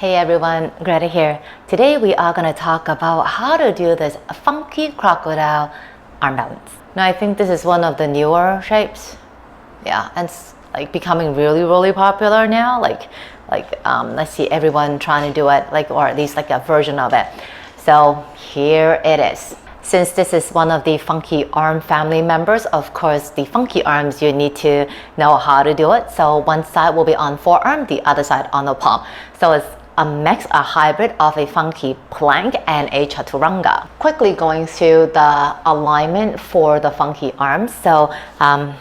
Hey everyone, Greta here. Today we are going to talk about how to do this funky crocodile arm balance. Now I think this is one of the newer shapes. Yeah, and it's like becoming really popular now. Let's see everyone trying to do it, or at least like a version of it. So here it is. Since this is one of the funky arm family members, of course the funky arms you need to know how to do it. So one side will be on forearm, the other side on the palm. So it's a mix, a hybrid of a funky plank and a chaturanga. Quickly going through the alignment for the funky arms. So I'm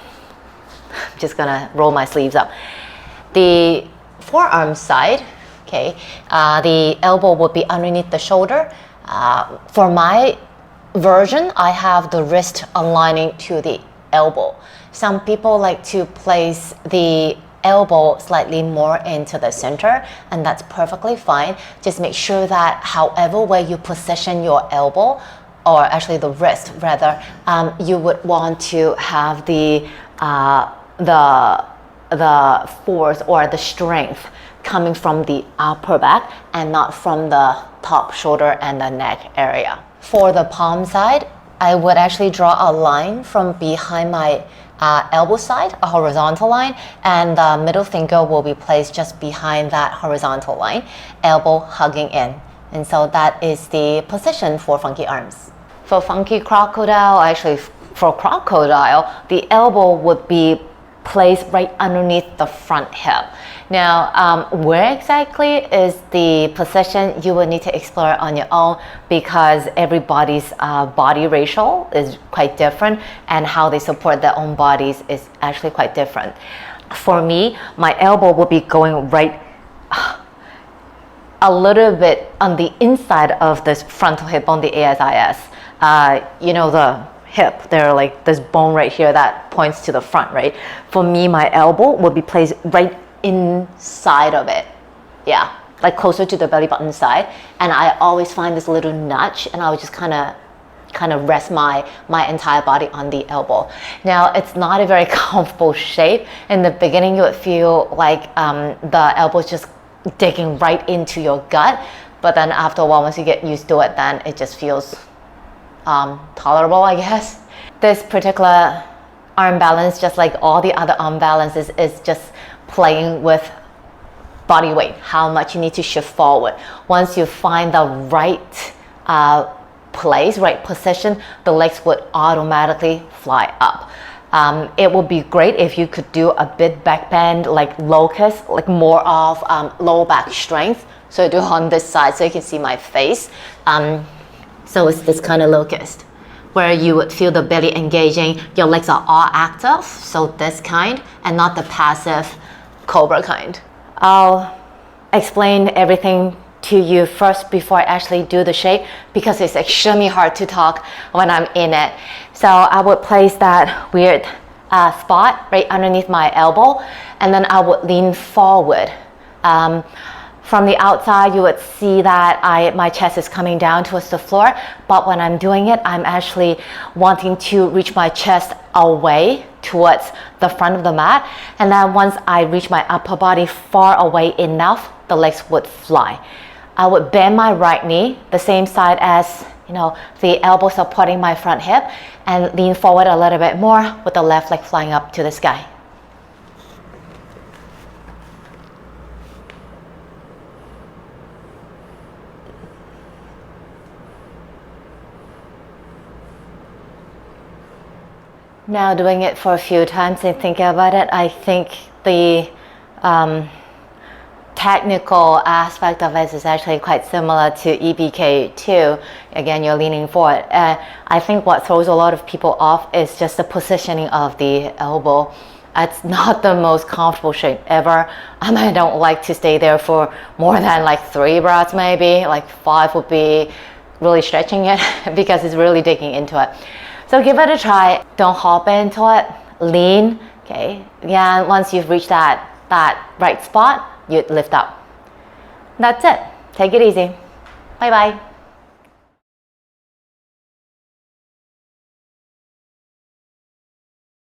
just gonna roll my sleeves up. The forearm side, okay, the elbow would be underneath the shoulder. For my version, I have the wrist aligning to the elbow. Some people like to place the elbow slightly more into the center, and that's perfectly fine. Just make sure that however way you position your elbow, or actually the wrist rather, you would want to have the force or the strength coming from the upper back and not from the top shoulder and the neck area. For the palm side, I would actually draw a line from behind my elbow side, a horizontal line, and the middle finger will be placed just behind that horizontal line, elbow hugging in. And so that is the position for funky arms. For funky crocodile, actually for crocodile, the elbow would be placed right underneath the front hip. Now, where exactly is the position, you will need to explore on your own, because everybody's body ratio is quite different, and how they support their own bodies is actually quite different. For me, my elbow will be going right a little bit on the inside of this frontal hip bone, the ASIS. You know, the hip, there are like this bone right here that points to the front, right? For me, my elbow will be placed right inside of it. Yeah, like closer to the belly button side. And I always find this little notch, and I would just kind of rest my entire body on the elbow. Now, it's not a very comfortable shape. In the beginning, you would feel like the elbow is just digging right into your gut. But then after a while, once you get used to it, then it just feels tolerable, I guess. This particular arm balance, just like all the other arm balances, is just playing with body weight, how much you need to shift forward. Once you find the right place, right position, the legs would automatically fly up. It would be great if you could do a bit back bend, like locust, like more of lower back strength. So I do on this side so you can see my face. So it's this kind of locust, where you would feel the belly engaging, your legs are all active, so this kind, and not the passive cobra kind. I'll explain everything to you first before I actually do the shape, because it's extremely hard to talk when I'm in it. So I would place that weird spot right underneath my elbow, and then I would lean forward. From the outside, you would see that my chest is coming down towards the floor, but when I'm doing it, I'm actually wanting to reach my chest away towards the front of the mat. And then once I reach my upper body far away enough, the legs would fly. I would bend my right knee, the same side as, you know, the elbow supporting my front hip, and lean forward a little bit more with the left leg flying up to the sky. Now doing it for a few times and thinking about it, I think the technical aspect of it is actually quite similar to EBK2. Again, you're leaning forward. I think what throws a lot of people off is just the positioning of the elbow. It's not the most comfortable shape ever. I don't like to stay there for more than like 3 breaths maybe. Like 5 would be really stretching it because it's really digging into it. So give it a try. Don't hop into it. Lean. Okay. Yeah. Once you've reached that right spot, you lift up. That's it. Take it easy. Bye bye.